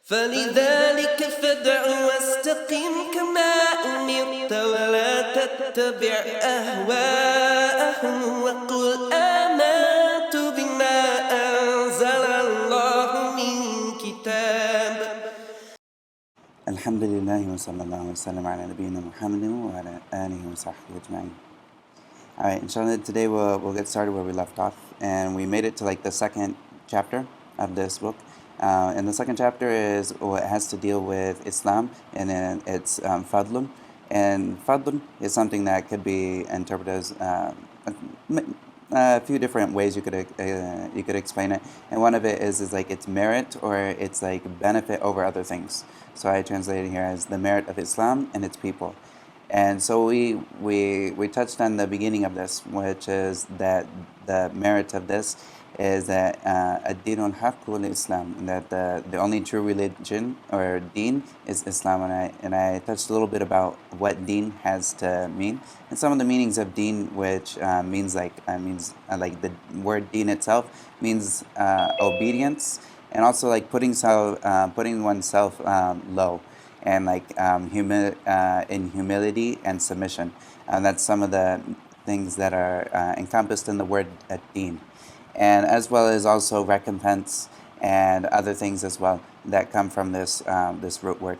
فلذلك فادع واستقم كما أمرت ولا تتبع أهواءهم وقل آمنت بما أنزل الله من كتاب. الحمد لله وصلى الله وسلم على نبينا محمد وعلى آله وصحبه أجمعين. Alright, inshallah, today we'll get started where we left off, and we made it to like the second chapter of this book. And the second chapter is what has to deal with Islam, and then it's fadlun. And fadlun is something that could be interpreted as a few different ways you could explain it. And one of it is like its merit or its like benefit over other things. So I translated here as the merit of Islam and its people. And so we touched on the beginning of this, which is that the merit of this is that ad-din al-haq wal-Islam, that the only true religion or deen is Islam. And I touched a little bit about what deen has to mean, and some of the meanings of deen, which means like the word deen itself means obedience, and also like putting oneself low, and like in humility and submission. That's some of the things that are encompassed in the word ad-din, and as well as also recompense and other things as well that come from this root word.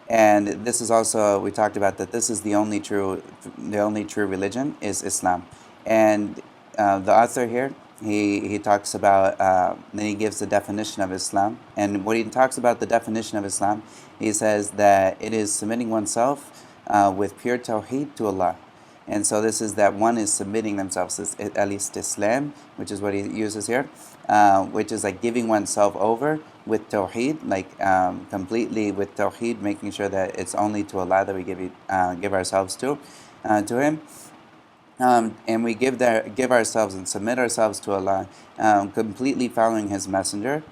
And this is also, we talked about that this is the only true religion is Islam. And the author here, he talks about, then he gives the definition of Islam. And when he talks about the definition of Islam, he says that it is submitting oneself with pure tawheed to Allah. And so this is that one is submitting themselves, al-istislam, which is what he uses here, which is like giving oneself over with tawheed, like completely with tawheed, making sure that it's only to Allah that we give ourselves to Him. And we give ourselves and submit ourselves to Allah, completely following His messenger,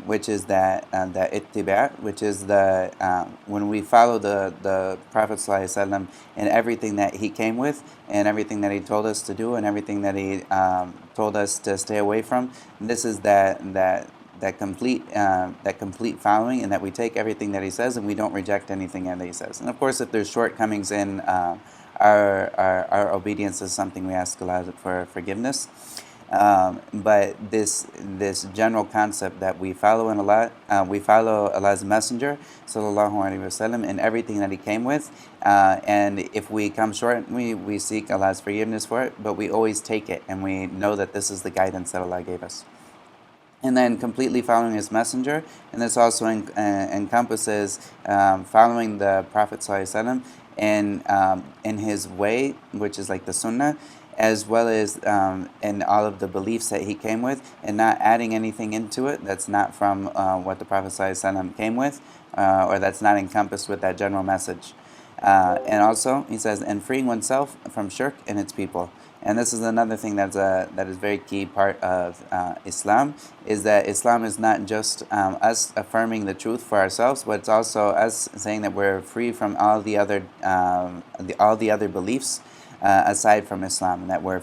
which is the ittiba', which is when we follow the Prophet ﷺ in everything that he came with, and everything that he told us to do, and everything that he told us to stay away from. And this is that complete following, and that we take everything that he says and we don't reject anything that he says. And of course, if there's shortcomings in our obedience, is something we ask Allah for forgiveness. But this general concept that we follow we follow Allah's Messenger sallallahu alaihi wasallam in everything that he came with, and if we come short, we seek Allah's forgiveness for it, but we always take it, and we know that this is the guidance that Allah gave us. And then completely following His Messenger, and this also encompasses following the Prophet sallallahu alaihi wasallam in his way, which is like the Sunnah, as well as in all of the beliefs that he came with, and not adding anything into it that's not from what the Prophet ﷺ came with, or that's not encompassed with that general message. And also, he says, and freeing oneself from shirk and its people. And this is another thing that is a very key part of Islam, is that Islam is not just us affirming the truth for ourselves, but it's also us saying that we're free from all the other beliefs aside from Islam, and that we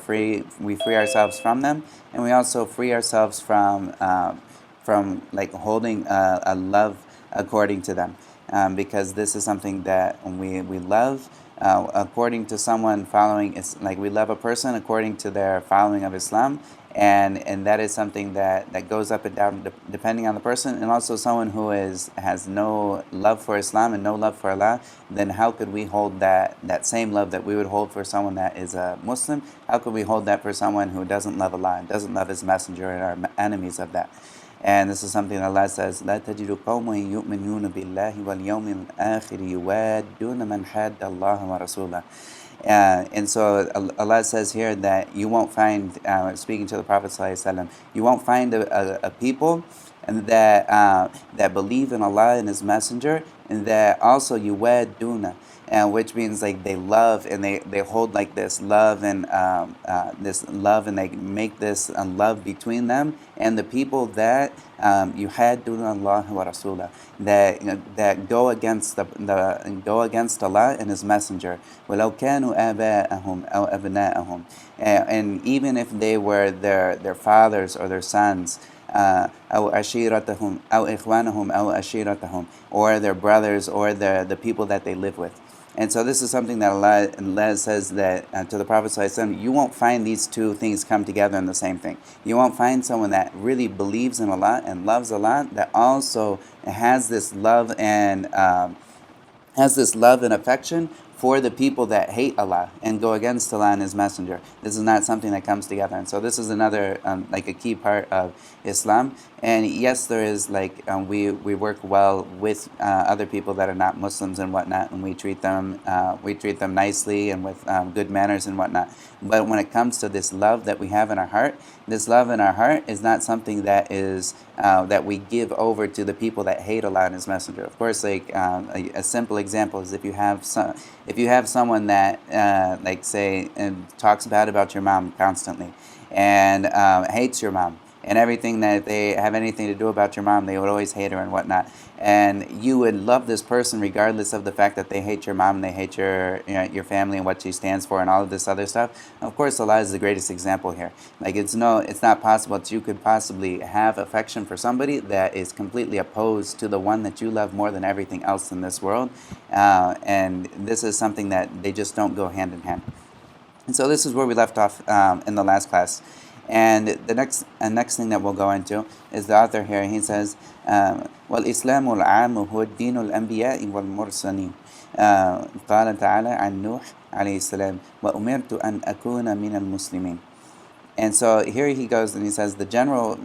free ourselves from them, and we also free ourselves from like holding a love according to them, because this is something that we love according to someone following. It's like we love a person according to their following of Islam, and that is something that goes up and down depending on the person. And also someone who has no love for Islam and no love for Allah, then how could we hold that same love that we would hold for someone that is a Muslim? How could we hold that for someone who doesn't love Allah and doesn't love His Messenger and are enemies of that? And this is something that Allah says, لا تجد قوما يؤمنون بالله واليوم الآخر يوادون من حاد الله ورسوله. And so Allah says here that you won't find, speaking to the Prophet ﷺ, you won't find a people and that believe in Allah and His Messenger, and that also yuwaduna, which means like they love, and they hold like this love and they make this love between them and the people that yuhadduna Allah wa Rasulah, that go against go against Allah and His Messenger. وَلَوْ كَانُوا آبَاءَهُمْ أَوْ أَبْنَاءَهُمْ, and even if they were their fathers or their sons, أو عشيرتهم أو إخوانهم أو عشيرتهم, or their brothers, or the people that they live with. And so this is something that Allah says that to the Prophet ﷺ, you won't find these two things come together in the same thing. You won't find someone that really believes in Allah and loves Allah that also has this love and affection for the people that hate Allah and go against Allah and His Messenger. This is not something that comes together. And so this is another like a key part of Islam. And yes, there is we work well with other people that are not Muslims and whatnot, and we treat them nicely and with good manners and whatnot. But when it comes to this love that we have in our heart, this love in our heart is not something that is that we give over to the people that hate Allah and His Messenger. Of course, a simple example is if you have someone that say and talks bad about your mom constantly and hates your mom, and everything that they have anything to do about your mom, they would always hate her and whatnot. And you would love this person regardless of the fact that they hate your mom and they hate your family and what she stands for and all of this other stuff. Of course, Allah is the greatest example here. It's not possible that you could possibly have affection for somebody that is completely opposed to the one that you love more than everything else in this world. And this is something that they just don't go hand in hand. And so this is where we left off in the last class. And the next thing that we'll go into is the author here. He says, وَالْإِسْلَامُ الْعَامُ هُوَ الدِّينُ الْأَنْبِيَاءِ وَالْمُرْسَلِينَ قال تعالى عن نوح عليه السلام وَأُمِرْتُ أَنْ أَكُونَ مِنَ الْمُسْلِمِينَ. And so here he goes and he says the general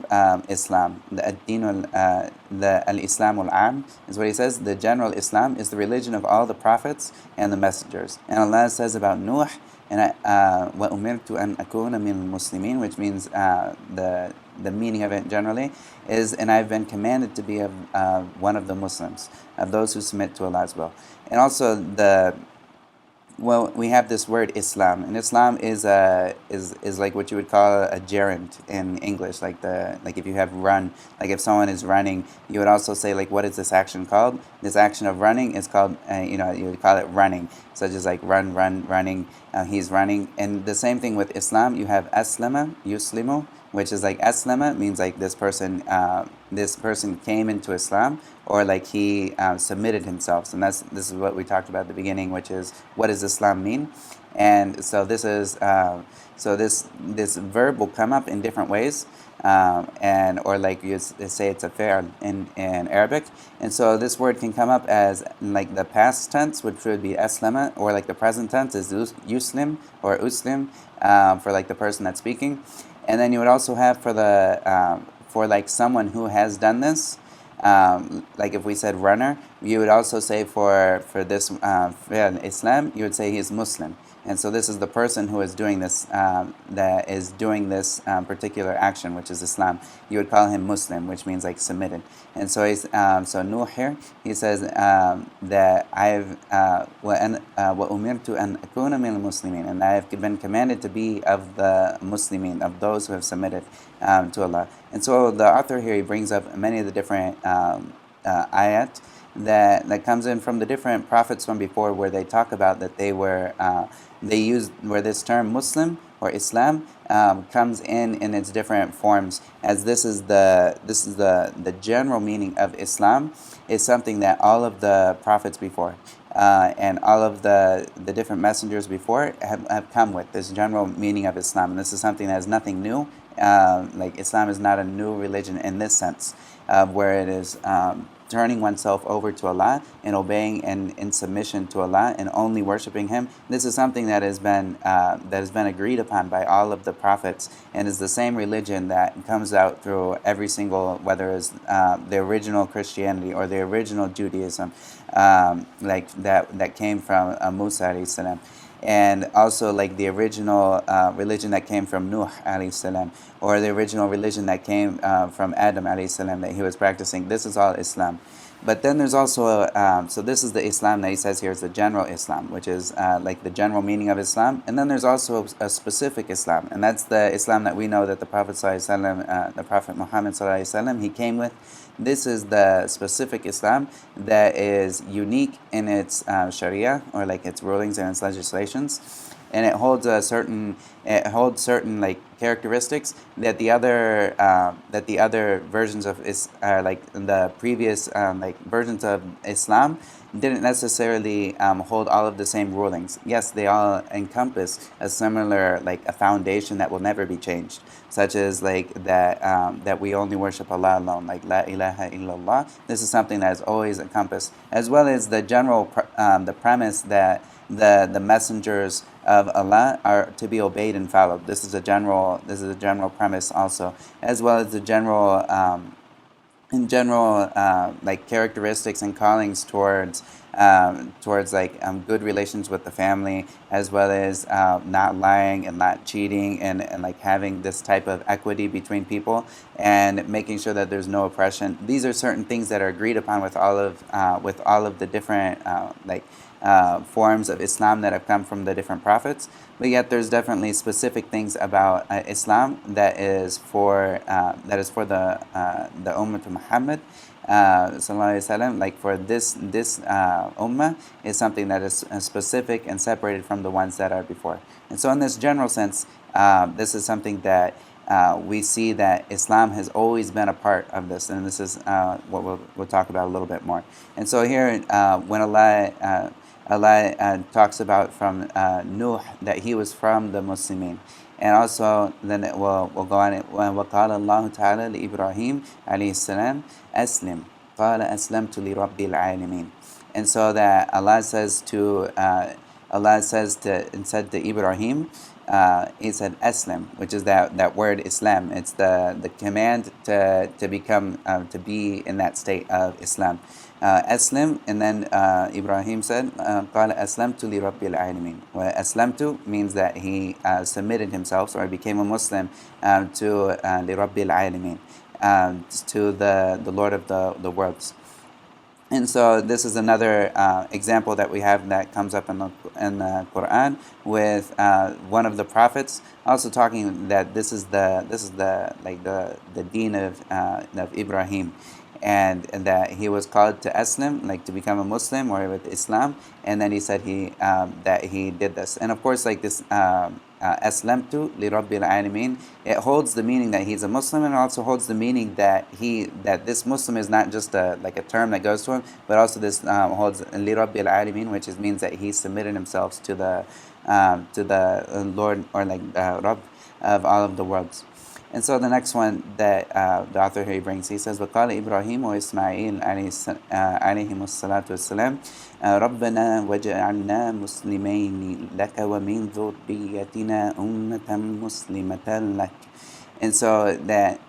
Islam, the al-Islam al-Am is what he says. The general Islam is the religion of all the prophets and the messengers. And Allah says about Nuh, and وَأُمِرْتُ أَنْ أَكُونَ مِنَ الْمُسْلِمِينَ, which means the meaning of it generally is, and I've been commanded to be of one of the Muslims, of those who submit to Allah as well. And also we have this word Islam, and Islam is like what you would call a gerund in English, like if you have run, like if someone is running, you would also say what is this action called? This action of running is called you would call it running, such as running. He's running, and the same thing with Islam. You have aslama, yuslimu, which is aslama means this person came into Islam, or he submitted himself. And this is what we talked about at the beginning, which is what does Islam mean? And so this is this verb will come up in different ways, or you say it's a fi'l in Arabic. And so this word can come up as the past tense, which would be aslama, or the present tense is yuslim or uslim for the person that's speaking. And then you would also have for someone who has done this, if we said runner, you would also say for this Islam, you would say he is Muslim. And so this is the person who is doing this, particular action, which is Islam. You would call him Muslim, which means submitted. And so so Nuh here, he says that I've وَأُمِرْتُ أَنْ أَكُونَ مِنَ الْمُسْلِمِينَ, and I have been commanded to be of the Muslimin, of those who have submitted to Allah. And so the author here, he brings up many of the different ayat that comes in from the different prophets from before, where they talk about that they used where this term Muslim or Islam comes in its different forms, as this is the general meaning of Islam, is something that all of the prophets before and all of the different messengers before have come with this general meaning of Islam. And this is something that is nothing new. Islam is not a new religion in this sense, where it is turning oneself over to Allah and obeying and in submission to Allah and only worshiping Him. This is something that has been agreed upon by all of the prophets, and is the same religion that comes out through every single, whether it's the original Christianity or the original Judaism, that came from Musa alayhi salam. And also the original religion that came from Nuh alayhi salam, or the original religion that came from Adam alayhi salam that he was practicing. This is all Islam. But then there's also so this is the Islam that he says here is the general Islam, which is the general meaning of Islam. And then there's also a specific Islam, and that's the Islam that we know that the Prophet the Prophet Mohamed he came with. This is the specific Islam that is unique in its Sharia, or its rulings and its legislations, and it holds certain characteristics that the other versions of like the previous like versions of Islam didn't necessarily hold all of the same rulings. Yes, they all encompass a similar, like a foundation that will never be changed, such as like that we only worship Allah alone, like La ilaha illallah. This is something that is always encompassed, as well as the general the premise that the messengers of Allah are to be obeyed and followed. This is a general premise also, as well as the general like characteristics and callings towards like good relations with the family, as well as not lying and not cheating, and like having this type of equity between people, and making sure that there's no oppression. These are certain things that are agreed upon with all of the different forms of Islam that have come from the different prophets. But yet there's definitely specific things about Islam that is for the ummah of Muhammad sallallahu alaihi wasallam. Like for this ummah is something that is specific and separated from the ones that are before. And so in this general sense, this is something that we see that Islam has always been a part of this, and this is what we'll talk about a little bit more. And so here, when Allah talks about from Nuh that he was from the Muslimin. And also then we'll go on it. وَقَالَ اللَّهُ تَعَالَى لِإِبْرَاهِيمَ عَلَيْهِ السَّلَامِ أَسْلِمْ قَالَ أَسْلَمْتُ لِرَبِّ الْعَالَمِينَ. And so that Allah said to Ibrahim, he said Aslam, which is that word Islam. It's the command to become to be in that state of Islam. Aslam, and then Ibrahim said, قال أسلمت لرب العالمين. Aslamtu means that he submitted himself, or became a Muslim to لرب العالمين, to the Lord of the worlds. And so this is another example that we have that comes up in the Quran with one of the prophets also talking that this is the deen of Ibrahim, and that he was called to Aslam, like to become a Muslim or with Islam, and then he said that he did this. And of course, like this Aslamtu li Rabbil Alameen, it holds the meaning that he's a Muslim, and also holds the meaning that this Muslim is not just a term that goes to him, but also this holds li Rabbil Alameen, which means that he submitted himself to the Lord, or like Rabb of all of the worlds. And so the next one that the author here brings, he says, وَقَالَ إِبْرَاهِيمُ وَإِسْمَاعِيلُ عَلَيْهِمُ الصَّلَاةُ وَالسَّلَامُ رَبَّنَا وَاجْعَلْنَا مُسْلِمَيْنِ لَكَ وَمِنْ ذُرِّيَّتِنَا أُمَّةً مُسْلِمَةً لَكَ. And so that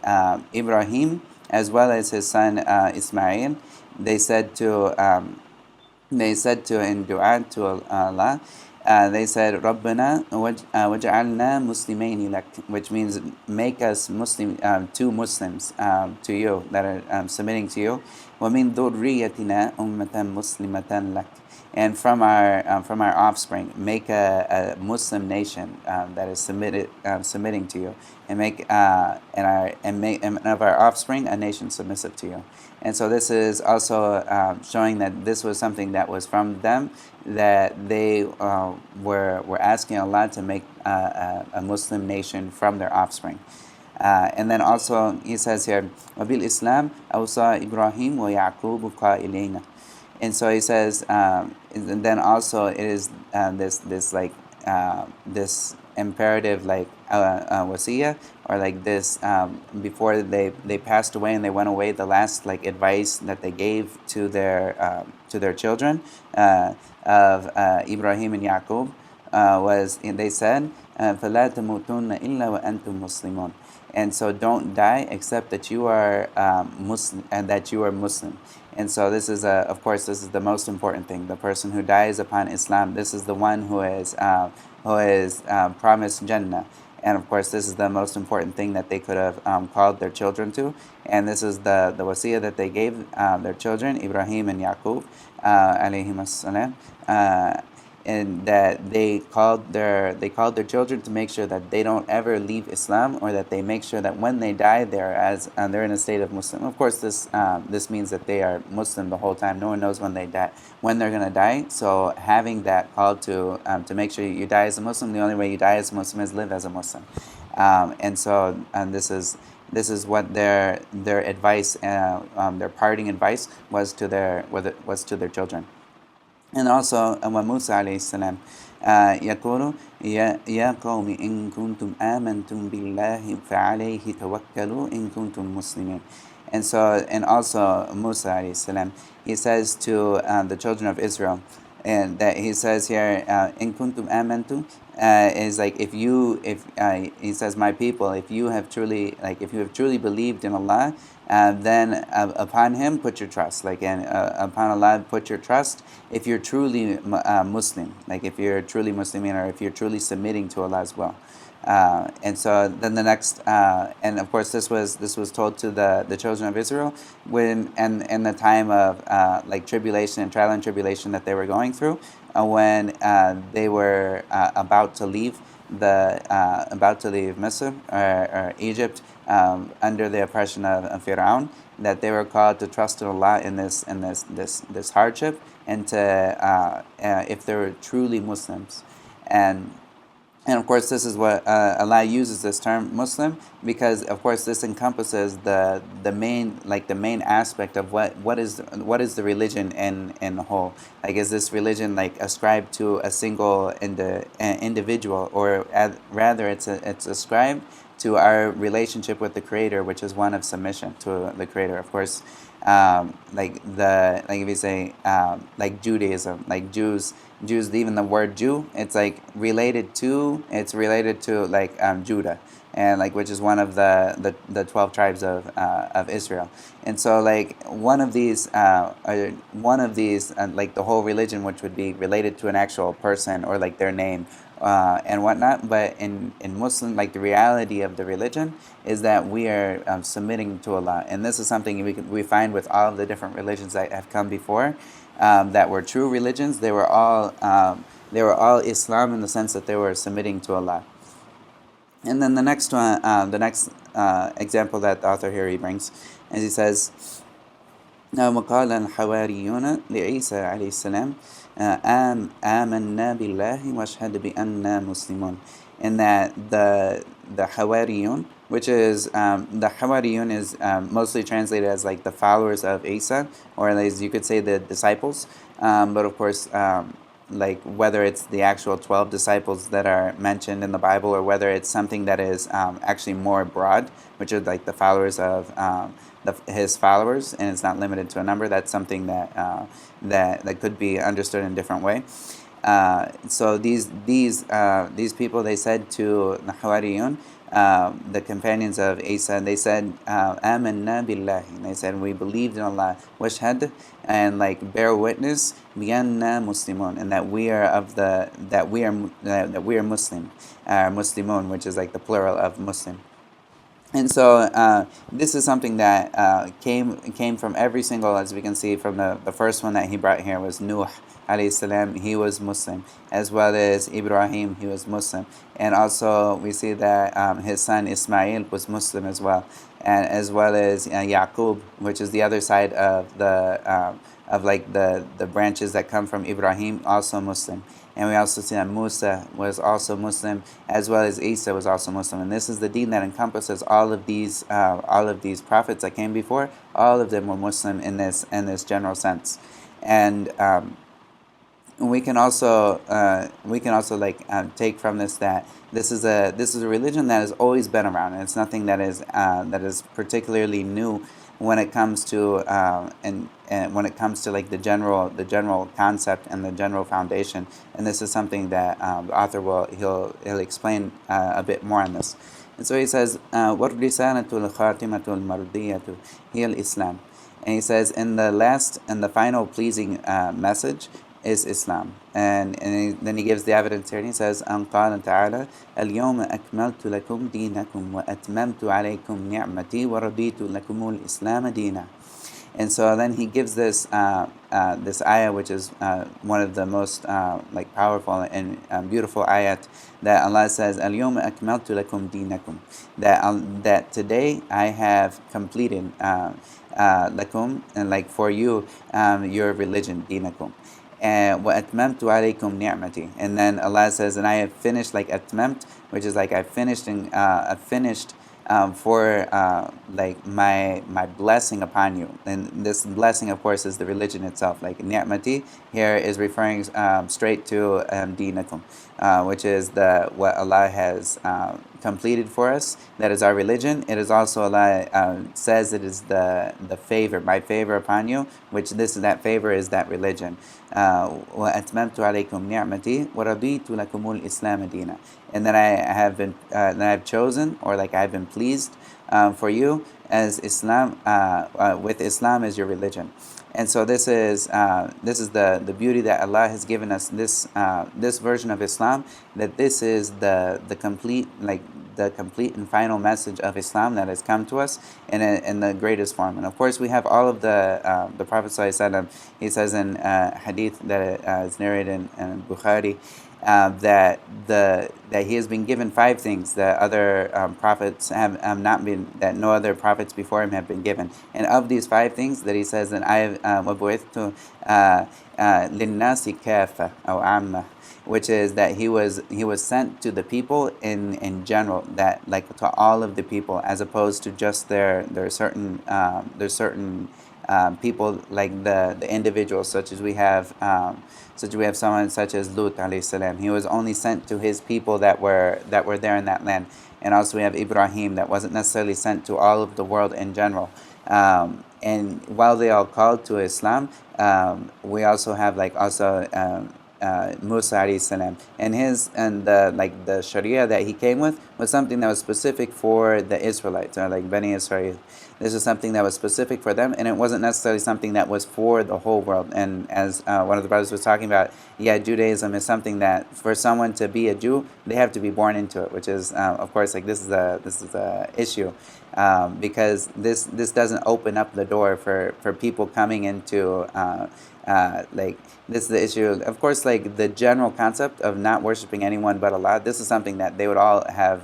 Ibrahim, as well as his son Ismail, they said in dua to Allah, they said, Rabbana waj'alna muslimaini lak, which means make us Muslim, two Muslims to you, that are submitting to you. وَمِن ذُرِّيَّتِنَا أُمَّةً مُسْلِمَةً لَكَ. And from our offspring, make a Muslim nation that is submitting to you, and make and of our offspring a nation submissive to you. And so this is also showing that this was something that was from them, that they were asking Allah to make a Muslim nation from their offspring. And then also he says here, وَبِالْإِسْلَامِ أَوْصَى إِبْرَاهِيمُ وَيَعْقُوبُ قَائِلَيْنَ. And so he says, and then also it is this imperative, like wasiyah, or like this before they passed away and they went away, the last like advice that they gave to their children of Ibrahim and Yaqub was, they said, فَلَا تَمُوتُنَّ إِلَّا وَأَنْتُمْ مُسْلِمُونَ. And so don't die except that you are Muslim, and that you are Muslim. And so this is of course this is the most important thing. The person who dies upon Islam, this is the one who is promised Jannah. And of course this is the most important thing that they could have called their children to. And this is the wasiyah that they gave their children, Ibrahim and Yaqub alayhim as-salam, and that they called their children to make sure that they don't ever leave Islam, or that they make sure that when they die they're in a state of Muslim. Of course this means that they are Muslim the whole time. No one knows when they're gonna die. So having that call to make sure you die as a Muslim, the only way you die as a Muslim is live as a Muslim. And this is what their advice, their parting advice was to their children. And also, Musa alayhi salam يقول يا قوم إن كنتم آمنتم بالله فعليه توكلوا إن كنتم مسلمين. And also Musa alayhi salam, he says to the children of Israel, and that he says here, in kuntum amantum, is like if he says, my people, if you have truly believed in Allah, then upon Him put your trust, and upon Allah put your trust. If you're truly Muslim, like if you're truly Muslimin, or if you're truly submitting to Allah as well. And so then the next, and of course this was told to the children of Israel when and in the time of tribulation and trial and tribulation that they were going through, when they were about to leave Misr or Egypt, under the oppression of Fir'aun, that they were called to trust in Allah in this hardship, and to if they were truly Muslims. And of course, this is what Allah uses this term Muslim, because of course this encompasses the main aspect of what is the religion in whole. Like, is this religion ascribed to a single individual, or rather it's ascribed to our relationship with the Creator, which is one of submission to the Creator. Of course, if you say Judaism, Jews, even the word Jew, it's related to Judah, and which is one of the 12 tribes of Israel. And so one of these the whole religion, which would be related to an actual person, or their name, and whatnot. But in Muslim, the reality of the religion is that we are submitting to Allah, and this is something we find with all of the different religions that have come before, that were true religions. They were all Islam, in the sense that they were submitting to Allah. And then the next one, example that the author here he brings, as he says, وقال الحواريون لعيسى عليه السلام آمنا بالله واشهد بأننا مسلمون. And that the Hawariyun, which is the Hawariyun is mostly translated as the followers of Isa, or as you could say the disciples, but of course whether it's the actual 12 disciples that are mentioned in the Bible, or whether it's something that is actually more broad, which is the followers of his followers, and it's not limited to a number. That's something that could be understood in a different way. So these people, they said to the Hawariyun, the companions of Isa, they said, "Amanna billahi," and they said, we believed in Allah, washhad, and bear witness, bi'anna muslimun, and that we are Muslim, muslimun, which is the plural of Muslim. And so this is something that came from every single, as we can see from the first one that he brought here, was Nuh alayhi salam. He was Muslim, as well as Ibrahim, he was Muslim, and also we see that his son Ismail was Muslim as well, and as well as Yaqub, which is the other side of the branches that come from Ibrahim, also Muslim. And we also see that Musa was also Muslim, as well as Isa was also Muslim. And this is the deen that encompasses all of these prophets that came before. All of them were Muslim in this general sense. And we can also take from this that this is a religion that has always been around, and it's nothing that is particularly new when it comes to and when it comes to the general concept and the general foundation. And this is something that the author he'll explain a bit more on this. And so he says, وَالرِّسَالَةُ الْخَاتِمَةُ الْمَرْضِيَّةُ هِيَ الْإِسْلَامُ. And he says, in the final pleasing message is Islam. And then he gives the evidence here, and he says, قال تعالى اليوم أكملت لكم دينكم وأتممت عليكم نعمتي ورضيت لكم الإسلام دينا. And so then he gives this ayah, which is one of the most powerful and beautiful ayat, that Allah says, اليوم أكملت لكم دينكم, that today I have completed lakum, and for you, your religion, dinakum. and وَأَتْمَمْتُ عَلَيْكُمْ نِعْمَتِي. And then Allah says, and I have finished, like atmamt, which is like I finished for like my blessing upon you. And this blessing, of course, is the religion itself. Like ni'mati here is referring straight to deenakum, which is what Allah has completed for us. That is our religion. It is also, Allah says, it is the favor, my favor upon you, which that favor is that religion. وَأَتْمَمْتُ عَلَيْكُمْ نِعْمَتِي وَرَضِيتُ لَكُمُ الْإِسْلَامَ دِينًا. And then I have chosen, or like I have been pleased for you as Islam, with Islam as your religion. And so this is the beauty that Allah has given us, this version of Islam, that this is the complete and final message of Islam that has come to us in the greatest form. And of course we have all of the Prophet ﷺ, he says in hadith that is narrated in Bukhari, that he has been given 5 things that other prophets have not been, that no other prophets before him have been given. And of these 5 things that he says, that I have وَبُعِثْتُ لِلنَّاسِ كَافَةً أو عَامَّةً, which is that he was sent to the people in general, that like to all of the people, as opposed to just their certain people, like the individuals, such as we have someone such as Lut alayhi salam. He was only sent to his people that were there in that land. And also we have Ibrahim, that wasn't necessarily sent to all of the world in general. And while they all called to Islam, we also have Musa alayhi salam, and the Sharia that he came with was something that was specific for the Israelites, or like Bani Israel. This is something that was specific for them, and it wasn't necessarily something that was for the whole world. And as one of the brothers was talking about, Judaism is something that for someone to be a Jew, they have to be born into it, which is of course this is a issue, because this doesn't open up the door for people coming into this is the issue. Of course, like the general concept of not worshiping anyone but Allah, this is something that they would all have,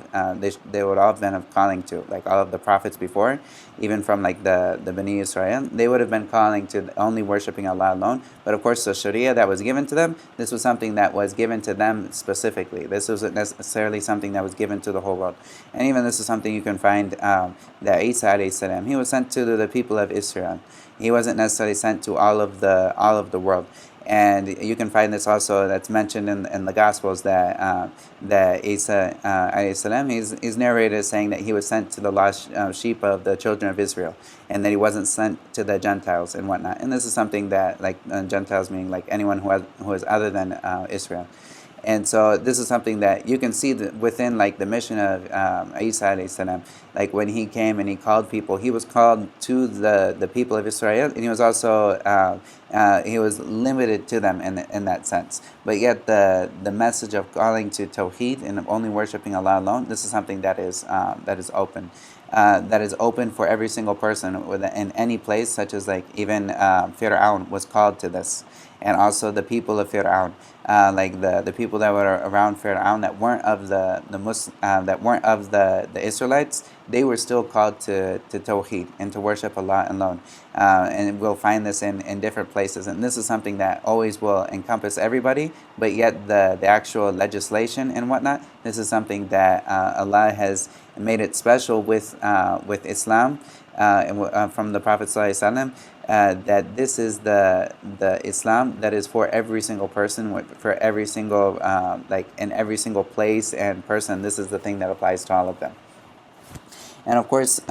they would all have been calling to, like all of the prophets before, even from like the Bani Israel, they would have been calling to only worshiping Allah alone. But of course, the Sharia that was given to them, this was something that was given to them specifically. This wasn't necessarily something that was given to the whole world. And even this is something you can find that Isa alayhi salam, he was sent to the people of Israel. He wasn't necessarily sent to all of the world. And you can find this also, that's mentioned in the Gospels, that Isa alayhi salam, he's narrated as saying that he was sent to the lost sheep of the children of Israel, and that he wasn't sent to the Gentiles and whatnot. And this is something that, like Gentiles meaning like anyone who is other than Israel. And so this is something that you can see within like the mission of Isa alayhi salam. Like when he came and he called people, he was called to the people of Israel, and he was also he was limited to them in that sense. But yet the message of calling to Tawheed and only worshiping Allah alone, this is something that is open. That is open for every single person in any place, such as like even Fir'aun was called to this, and also the people of Fir'aun, like the people that were around Fir'aun that weren't of that weren't of the Israelites, they were still called to Tawheed and to worship Allah alone. And we'll find this in different places, and this is something that always will encompass everybody, but yet the actual legislation and whatnot, this is something that Allah has made it special with Islam, from the Prophet ﷺ, that this is the Islam that is for every single person, for every single in every single place and person. This is the thing that applies to all of them. And of course,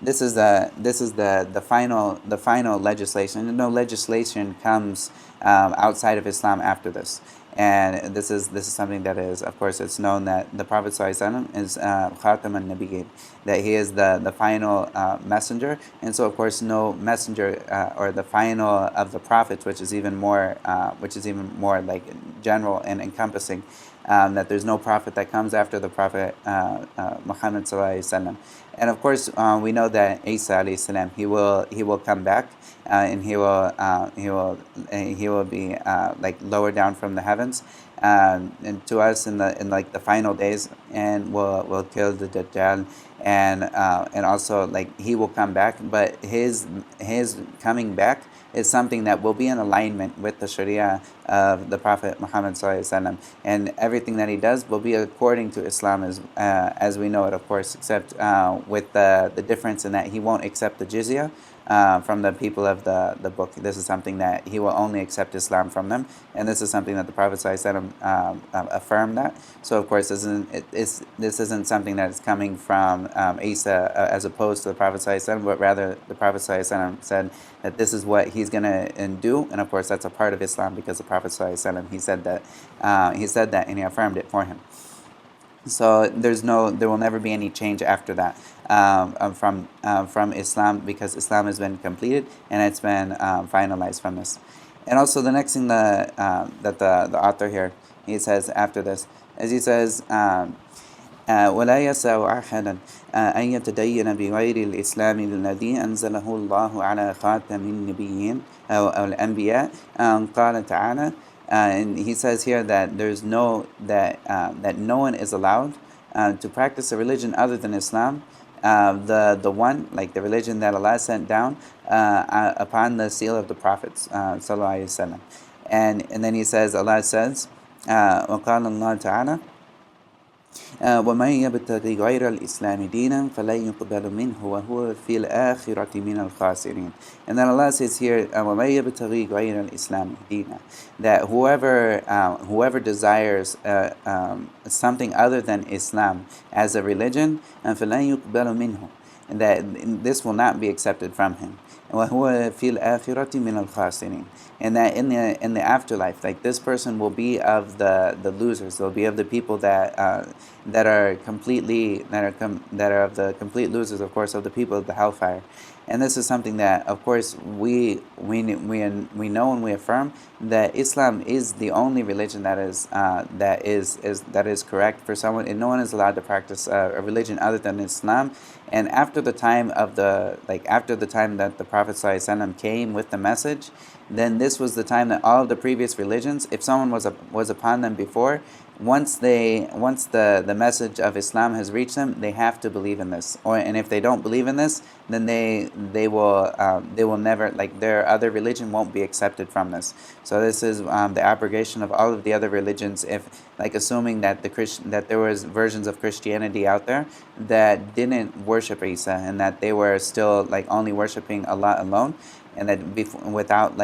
this is the final legislation. No legislation comes outside of Islam after this. And this is something that is, of course, it's known that the Prophet ﷺ is Khatam al-Nabiyyin, that he is the final messenger. And so, of course, no messenger or the final of the prophets, which is even more like general and encompassing, that there's no prophet that comes after the Prophet Mohamed ﷺ. And of course, we know that Isa alayhi salam, he will come back, and he will be like lowered down from the heavens, and to us in the final days, and will kill the Dajjal, and also like he will come back, but his coming back is something that will be in alignment with the Sharia of the Prophet Muhammad ﷺ, and everything that he does will be according to Islam as we know it, of course, except with the difference in that he won't accept the jizya from the people of the book. This is something that he will only accept Islam from them, and this is something that the Prophet ﷺ affirmed that. So of course this isn't something that is coming from Isa as opposed to the Prophet ﷺ, but rather the Prophet ﷺ said that this is what he's going to do, and of course that's a part of Islam because the Prophet ﷺ, he said that and he affirmed it for him. So there will never be any change after that from Islam, because Islam has been completed and it's been finalized from this. And also the next thing that the author here, he says after this, as he says, ولا يسع أحدا أن يتدين بغير الإسلام الذي أنزله الله على خاتم النبيين أو الأنبياء قال تعالى. And he says here that there's that no one is allowed to practice a religion other than Islam, the one, like the religion that Allah sent down upon the seal of the prophets sallallahu alaihi wasallam. And then he says, Allah says, وقال الله تعالى ومن يبتغي غير الإسلام دينا فلن يقبل منه وهو في الآخرة من الخاسرين. And then Allah says here, ومن يبتغي غير الإسلام دينا, that whoever desires something other than Islam as a religion, فلن يقبل منه, and that this will not be accepted from him. وهو في الآخرة من الخاسرين, and that in the afterlife, like this person will be of the losers. They'll be of the people that are of the complete losers, of course, of the people of the hellfire. And this is something that, of course, we know and we affirm that Islam is the only religion that is correct for someone, and no one is allowed to practice a religion other than Islam. And after the time that the Prophet ﷺ came with the message, then this was the time that all of the previous religions, if someone was upon them before, once the message of Islam has reached them, they have to believe in this. And if they don't believe in this, then they will never, like, their other religion won't be accepted from this. So this is the abrogation of all of the other religions. If, like, assuming that that there was versions of Christianity out there that didn't worship Isa, and that they were still, like, only worshiping Allah alone, and that without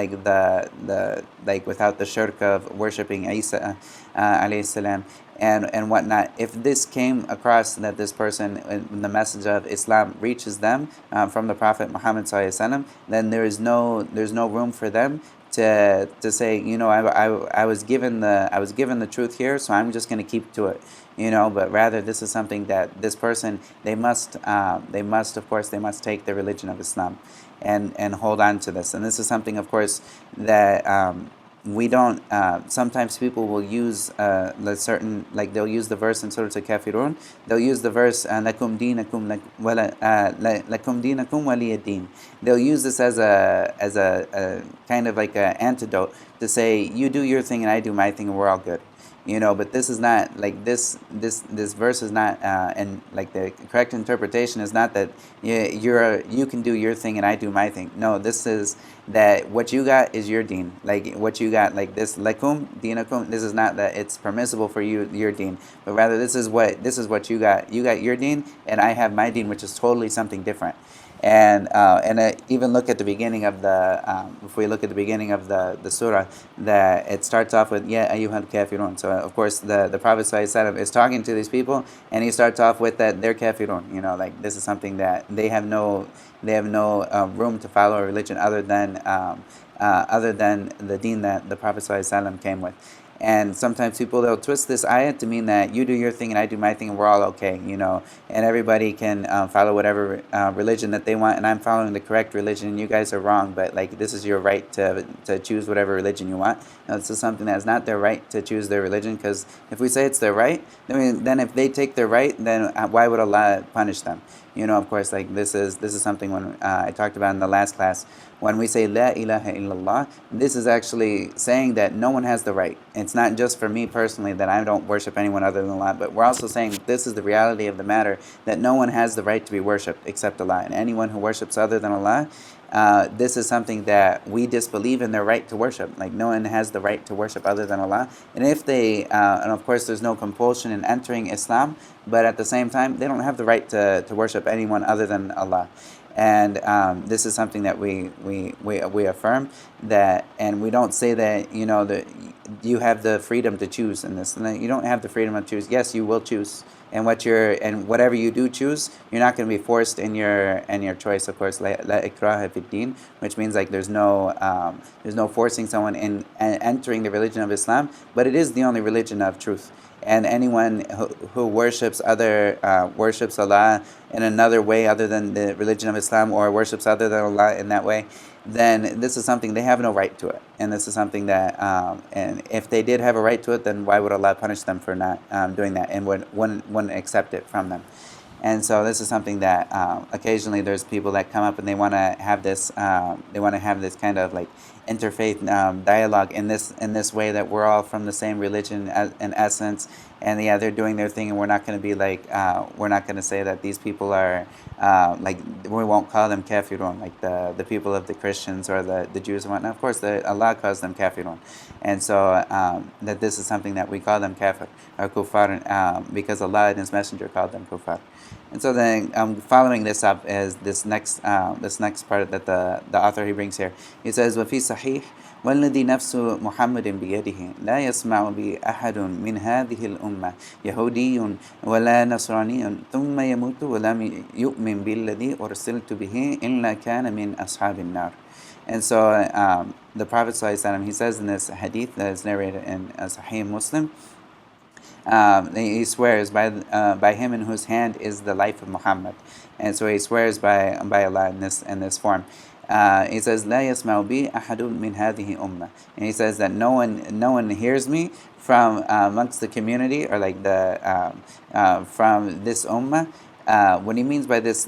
the shirk of worshiping Isa alayhi salam and whatnot. If this came across that this person, the message of Islam reaches them from the Prophet Muhammad sallallahu alaihi wasallam, then there's no room for them to say, I was given the truth here, so I'm just going to keep to it, but rather this is something that this person, they must take the religion of Islam and hold on to this. And this is something, of course, that we don't, sometimes people will use they'll use the verse in Surah Al-Kafirun, they'll use the verse lakum dinakum waliya din. They'll use this as a kind of like an antidote to say, you do your thing and I do my thing and we're all good. But this is not, like, this verse is not, and like the correct interpretation is not that you can do your thing and I do my thing. No, this is that what you got is your deen. Like, what you got, like this lakum dinakum, this is not that it's permissible for you, your deen, but rather this is what you got. You got your deen and I have my deen, which is totally something different. And even look at the beginning of if we look at the beginning of the surah, that it starts off with Ya ayyuhal kafirun. So of course the Prophet ﷺ is talking to these people, and he starts off with that they're kafirun. Like, this is something that they have no room to follow a religion other than the deen that the Prophet ﷺ came with. And sometimes they'll twist this ayat to mean that you do your thing and I do my thing and we're all okay, and everybody can follow whatever religion that they want, and I'm following the correct religion and you guys are wrong, but like, this is your right to choose whatever religion you want. Now, this is something that is not their right to choose their religion, because if we say it's their right, then if they take their right, then why would Allah punish them? Of course, like, this is something when I talked about in the last class. When we say La ilaha illallah, this is actually saying that no one has the right. It's It's not just for me personally that I don't worship anyone other than Allah, but we're also saying this is the reality of the matter, that no one has the right to be worshipped except Allah. And anyone who worships other than Allah, this is something that we disbelieve in their right to worship. Like, no one has the right to worship other than Allah. And if they, and of course there's no compulsion in entering Islam, but at the same time, they don't have the right to worship anyone other than Allah. And this is something that we affirm, that, and we don't say that, you know, that you have the freedom to choose in this. And you don't have the freedom to choose. Yes, you will choose, and whatever you do choose, you're not going to be forced in your choice. Of course, la ikraha fi din, which means like there's no forcing someone in entering the religion of Islam, but it is the only religion of truth. And anyone who worships Allah in another way other than the religion of Islam, or worships other than Allah in that way, then this is something they have no right to it. And this is something that, and if they did have a right to it, then why would Allah punish them for not doing that, and wouldn't accept it from them? And so this is something that occasionally there's people that come up and they want to have this kind of like interfaith dialogue in this way, that we're all from the same religion in essence, and yeah, they're doing their thing, and we're not going to be like, we're not going to say that these people are like, we won't call them kafirun, like the people of the Christians or the Jews and whatnot. Of course, Allah calls them kafirun, and so that this is something that we call them kafir or kuffar, because Allah and His Messenger called them kuffar. And so then, following this up is this next part that the author he brings here. He says, وفي صحيح والذي نفس محمد بيده لا يسمع بي أحد من هذه الأمة يهودي ولا نصراني ثم يموت ولم يؤمن بالذي أرسلت به إلا كان من أصحاب النار. And so the Prophet ﷺ, he says in this hadith that is narrated in Sahih Muslim, he swears by him in whose hand is the life of Muhammad, and so he swears by Allah in this form. He says, لا يسمع بي أحد من هذه أمة, and he says that no one hears me from amongst the community, or like from this ummah. What he means by this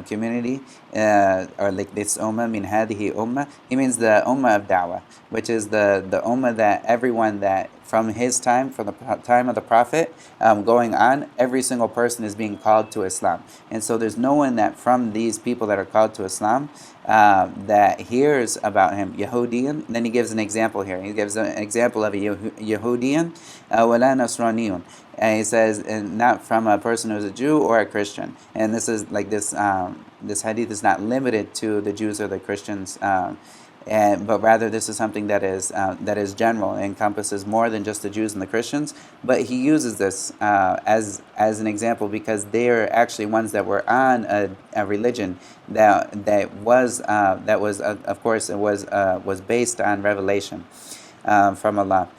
community, or like this ummah, min hadihi ummah, he means the ummah of da'wah, which is the ummah that everyone that from his time, from the time of the Prophet going on, every single person is being called to Islam. And so there's no one that from these people that are called to Islam that hears about him. Yahudiyan, then he gives an example here. He gives an example of a Yahudiyan, wala Nasraniyun. And he says, and not from a person who's a Jew or a Christian. And this is like this hadith is not limited to the Jews or the Christians, but rather this is something that is general. It encompasses more than just the Jews and the Christians. But he uses this as an example because they are actually ones that were on a religion that was of course it was based on revelation from Allah.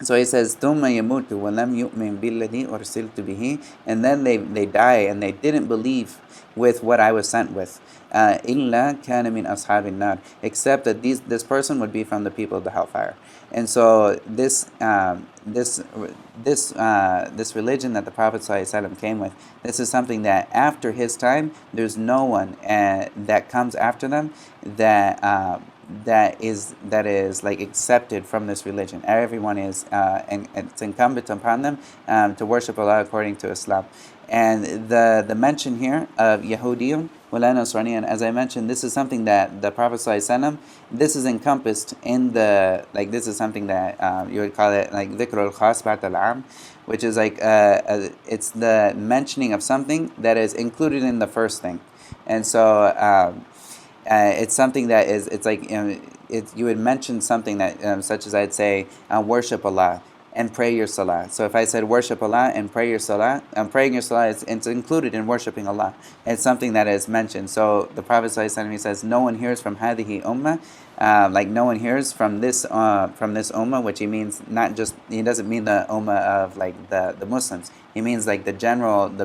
So he says, ثُمَّ يَمُوتُ وَلَمْ يُؤْمِنْ بِالَّذِي أُرْسِلْتُ بِهِ, and then they die and they didn't believe with what I was sent with. إِلَّا كَانَ مِنْ أَصْحَابِ النَّارِ, except that this person would be from the people of the hellfire. And so this religion that the Prophet ﷺ came with, this is something that after his time, there's no one that comes after them that is like accepted from this religion. Everyone is, and it's incumbent upon them to worship Allah according to Islam. And the mention here of Yahudiyun wala Nasraniyan, as I mentioned, this is something that the Prophet ﷺ, this is encompassed in this is something that you would call it like dhikr al-khas ba'd al-am, which is like it's the mentioning of something that is included in the first thing. And so it's something that is, it's like, you would mention something that, such as I'd say, worship Allah and pray your salah. So if I said worship Allah and pray your salah, praying your salah, it's included in worshiping Allah. It's something that is mentioned. So the Prophet ﷺ, he says, no one hears from hadihi ummah, like no one hears from this ummah, which he means not just, he doesn't mean the ummah of like the Muslims. He means like the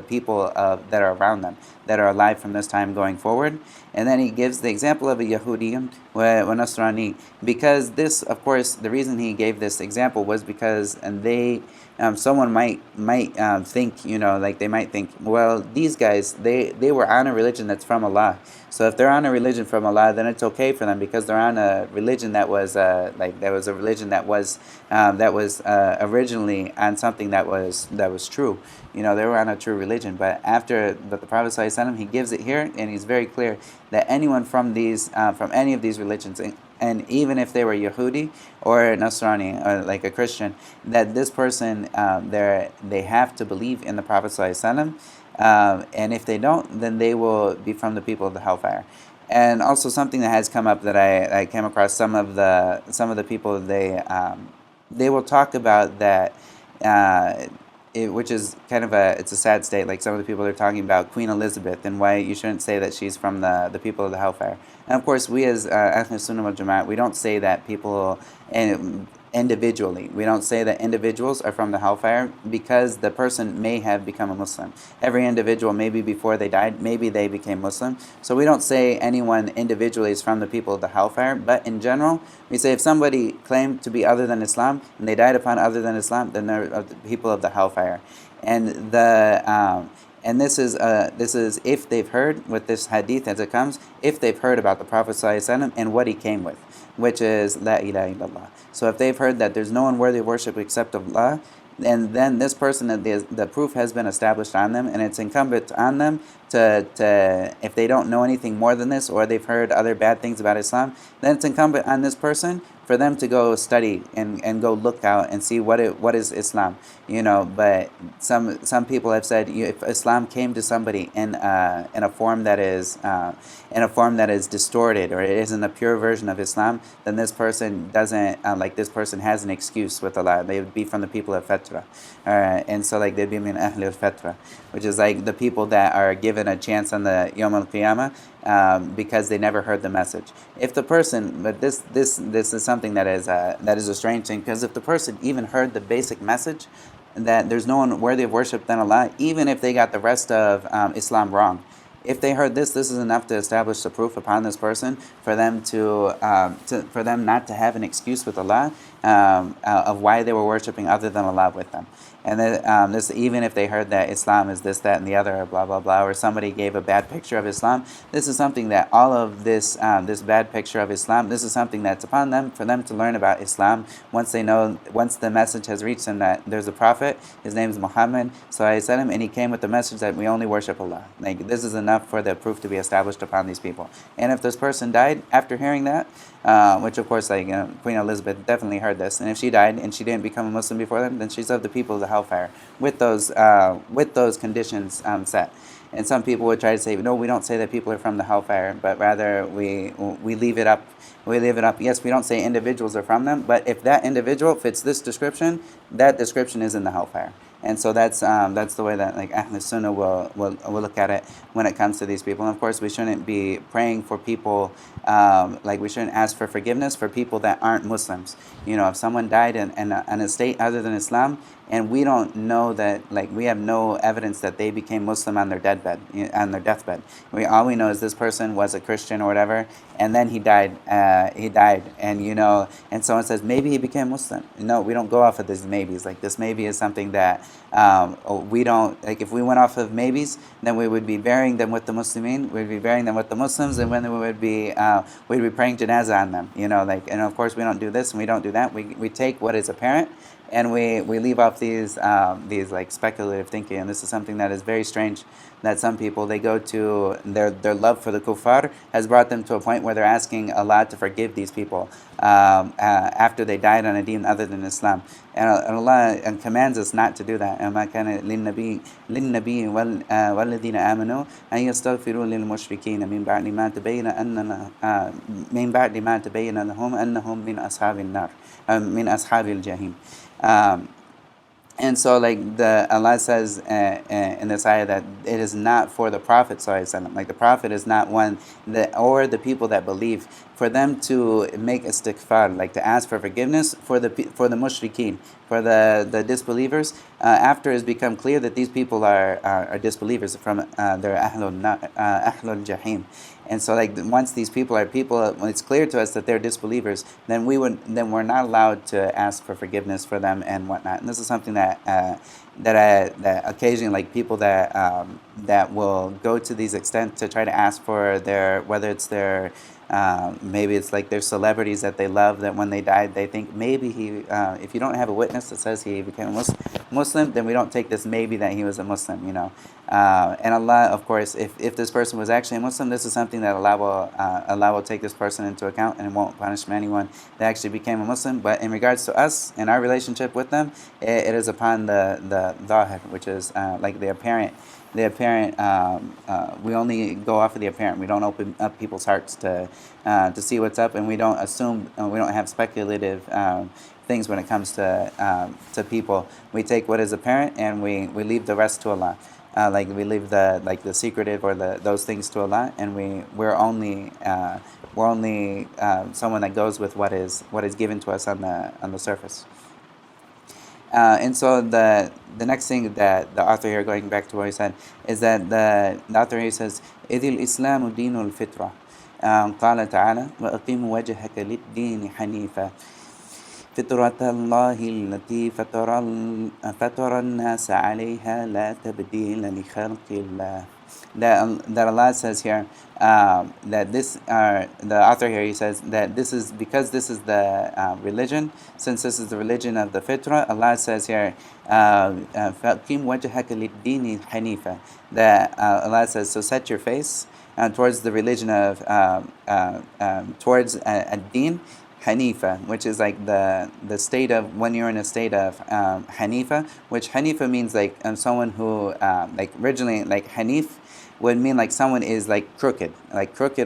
people that are around them, that are alive from this time going forward. And then he gives the example of a Yahudiyan wa Nasrani, because this, of course, the reason he gave this example was because they someone might think, like they might think, well, these guys, they were on a religion that's from Allah. So if they're on a religion from Allah, then it's okay for them because they're on a religion that was a religion that was originally on something that was true. They were on a true religion. But after the Prophet ﷺ, he gives it here, and he's very clear that anyone from any of these religions, and even if they were Yahudi or Nasrani or like a Christian, that this person, they have to believe in the Prophet ﷺ. And if they don't, then they will be from the people of the hellfire. And also something that has come up that I came across, some of the people, they will talk about that, which is kind of it's a sad state. Like some of the people are talking about Queen Elizabeth and why you shouldn't say that she's from the people of the hellfire. And of course, we as asSunnah wal-jamaa'ah, we don't say that people individually. We don't say that individuals are from the hellfire because the person may have become a Muslim. Every individual, maybe before they died, maybe they became Muslim. So we don't say anyone individually is from the people of the hellfire, but in general, we say if somebody claimed to be other than Islam and they died upon other than Islam, then they're the people of the hellfire. And this is if they've heard with this hadith as it comes, if they've heard about the Prophet ﷺ and what he came with, which is La ilaha illallah. So if they've heard that there's no one worthy of worship except Allah, and then this person, the proof has been established on them, and it's incumbent on them to if they don't know anything more than this, or they've heard other bad things about Islam, then it's incumbent on this person for them to go study and go look out and see what is Islam. But some people have said if Islam came to somebody in a form that is distorted, or it isn't a pure version of Islam, then this person doesn't this person has an excuse with Allah. They would be from the people of Fatra, and so they'd be min ahli al-Fatra, which is like the people that are given a chance on the Yawm al-Qiyamah because they never heard the message. If the person, but this is something that is a strange thing, because if the person even heard the basic message that there's no one worthy of worship than Allah, even if they got the rest of Islam wrong, if they heard this is enough to establish the proof upon this person for them for them not to have an excuse with Allah of why they were worshiping other than Allah with them. And then, this, even if they heard that Islam is this, that, and the other, or blah, blah, blah, or somebody gave a bad picture of Islam, this is something that all of this bad picture of Islam, this is something that's upon them, for them to learn about Islam once the message has reached them that there's a prophet, his name is Mohamed, and he came with the message that we only worship Allah. This is enough for the proof to be established upon these people. And if this person died after hearing that, which of course Queen Elizabeth definitely heard this, and if she died and she didn't become a Muslim before them, then she's of the people of the hellfire with those conditions set. And some people would try to say, no, we don't say that people are from the hellfire, but rather we leave it up. We leave it up. Yes, we don't say individuals are from them, but if that individual fits this description, that description is in the hellfire. And so that's the way that asSunnah will look at it when it comes to these people. And of course, we shouldn't be praying for people, we shouldn't ask for forgiveness for people that aren't Muslims. If someone died in a state other than Islam, and we don't know that, we have no evidence that they became Muslim on their deathbed. All we know is this person was a Christian or whatever, and then he died. And someone says maybe he became Muslim. No, we don't go off of these maybes. This maybe is something that we don't, if we went off of maybes, then we would be burying them with the Muslimin, we'd be burying them with the Muslims, and when we'd be praying janazah on them. And of course we don't do this and we don't do that. We take what is apparent, and we leave off these speculative thinking. And this is something that is very strange, that some people, they go to their love for the kuffar has brought them to a point where they're asking Allah to forgive these people after they died on a deen other than Islam. And Allah commands us not to do that. وَمَا كَانَ لِلنَّبِيِّ وَالَّذِينَ آمَنُوا أَن يَسْتَغْفِرُوا لِلْمُشْرِكِينَ مِنْ بَعْدِ مَا تَبَيَّنَ لَهُمْ أَنَّهُمْ مِنْ أَصْحَابِ النَّارِ مِنْ أَصْحَابِ الْجَحِيمِ. And so Allah says in this ayah that it is not for the Prophet ﷺ. The Prophet is not one that, or the people that believe, for them to make istighfar, like to ask for forgiveness for the mushrikeen, for the disbelievers, after it's become clear that these people are disbelievers from they're ahlul jahim. And so, like, once these people are people, when it's clear to us that they're disbelievers, then we're not allowed to ask for forgiveness for them and whatnot. And this is something that occasionally, like, people that will go to these extents to try to ask for their, whether it's their maybe it's like their celebrities that they love, that when they died they think maybe he, if you don't have a witness that says he became a Muslim, then we don't take this maybe that he was a Muslim, you know. And Allah, of course, if this person was actually a Muslim, this is something that Allah will take this person into account, and it won't punish anyone that actually became a Muslim. But in regards to us and our relationship with them, it is upon the dhahir, which is like the apparent. We only go off of the apparent. We don't open up people's hearts to see what's up, and we don't assume. We don't have speculative things when it comes to people. We take what is apparent, and we leave the rest to Allah. Like, we leave the secretive or those things to Allah, and we're only someone that goes with what is given to us on the surface. And so the next thing that the author here, going back to what he said, is that the author here says, إذ الإسلام دين الفطرة. قال تعالى وأقيم وجهك للدين حنيفا فطرة الله التي فطر الناس عليها لا تبديل لخلق الله. That Allah says here, that this, the author here, he says that this is because this is the religion, since this is the religion of the fitrah, Allah says here, فَأْقِمْ وَجْهَكَ لِلدِّينِ حَنِيفًا, that Allah says, so set your face towards the religion of, towards ad-din, Hanifa, which is like the state of, when you're in a state of Hanifa, which Hanifa means like someone who, like originally, like Hanif would mean like someone is like crooked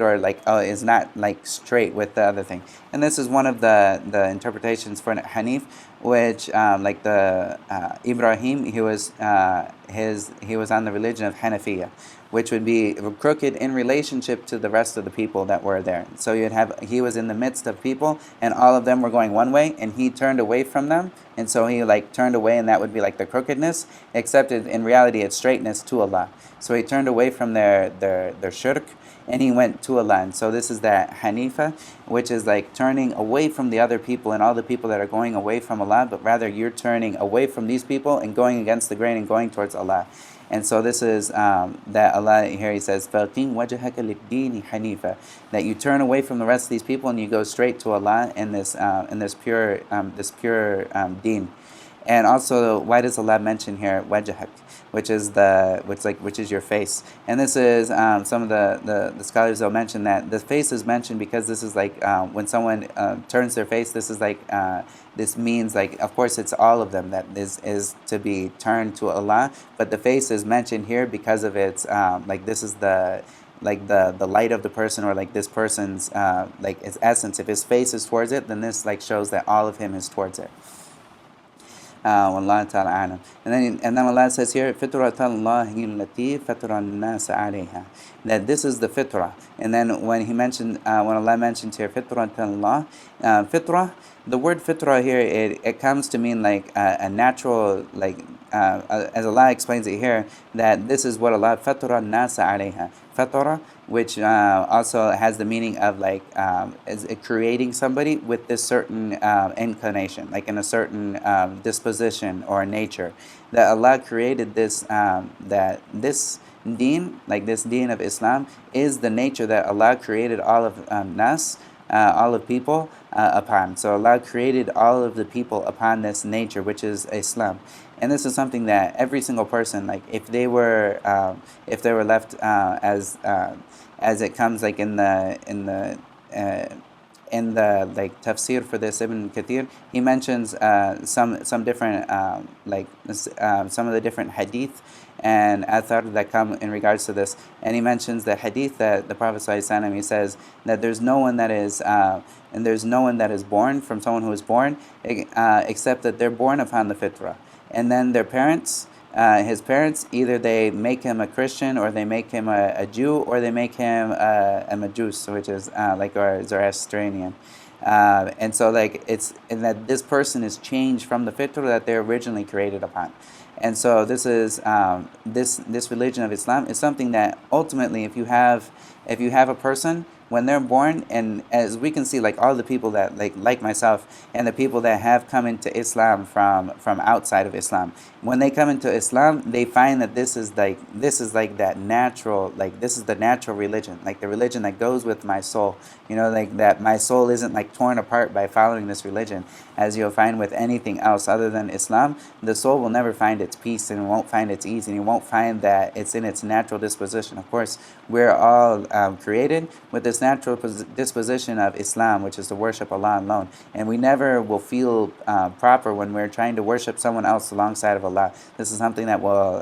or like is not like straight with the other thing. And this is one of the interpretations for Hanif, which like the Ibrahim, he was on the religion of Hanafiya, which would be crooked in relationship to the rest of the people that were there. So he was in the midst of people, and all of them were going one way, and he turned away from them, and so he like turned away, and that would be like the crookedness, except in reality it's straightness to Allah. So he turned away from their shirk, and he went to Allah. And so this is that Hanifa, which is like turning away from the other people and all the people that are going away from Allah, but rather you're turning away from these people and going against the grain and going towards Allah. And so this is that Allah here, he says, فَأْقِمْ وَجْهَكَ لِلدِّينِ حَنِيفًا, that you turn away from the rest of these people and you go straight to Allah in this pure deen. And also, why does Allah mention here wajhak, which is your face? And this is some of the scholars will mention that the face is mentioned because this is like when someone turns their face. This is like this means like, of course it's all of them that is to be turned to Allah, but the face is mentioned here because of its like this is the light of the person, or like this person's like its essence. If his face is towards it, then this like shows that all of him is towards it. Wallahu ta'ala a'lam. And then Allah says here, فِطْرَةَ اللَّهِ الَّتِي فَطَرَ النَّاسَ عَلَيْهَا, that this is the fitrah. And then when Allah mentions here فِطْرَةَ اللَّهِ, fitrah, the word fitrah here, it comes to mean like a natural, like as Allah explains it here, that this is what Allah فَطَرَ النَّاسَ عَلَيْهَا, فَطَرَ, which also has the meaning of like is creating somebody with this certain inclination, like in a certain disposition or nature, that Allah created this that this deen, like this deen of Islam, is the nature that Allah created all of nas, all of people upon. So Allah created all of the people upon this nature, which is Islam. And this is something that every single person, like if they were left as it comes like in the like tafsir for this, Ibn Kathir, he mentions some different some of the different hadith and athar that come in regards to this. And he mentions the hadith that the Prophet ﷺ, he says that there's no one that is born from someone who is born except that they're born upon the fitrah. And then their parents, his parents, either they make him a Christian, or they make him a Jew, or they make him a Majus, which is like our Zoroastrian. And so like it's and that this person is changed from the fitrah that they're originally created upon. And so this is this religion of Islam is something that ultimately, if you have a person when they're born, and as we can see, like all the people that like myself and the people that have come into Islam from outside of Islam, when they come into Islam, they find that this is like that natural, like this is the natural religion, like the religion that goes with my soul, like that my soul isn't like torn apart by following this religion, as you'll find with anything else other than Islam. The soul will never find its peace, and it won't find its ease, and it won't find that it's in its natural disposition. Of course, we're all created with this natural disposition of Islam, which is to worship Allah alone, and we never will feel proper when we're trying to worship someone else alongside of Allah. This is something that will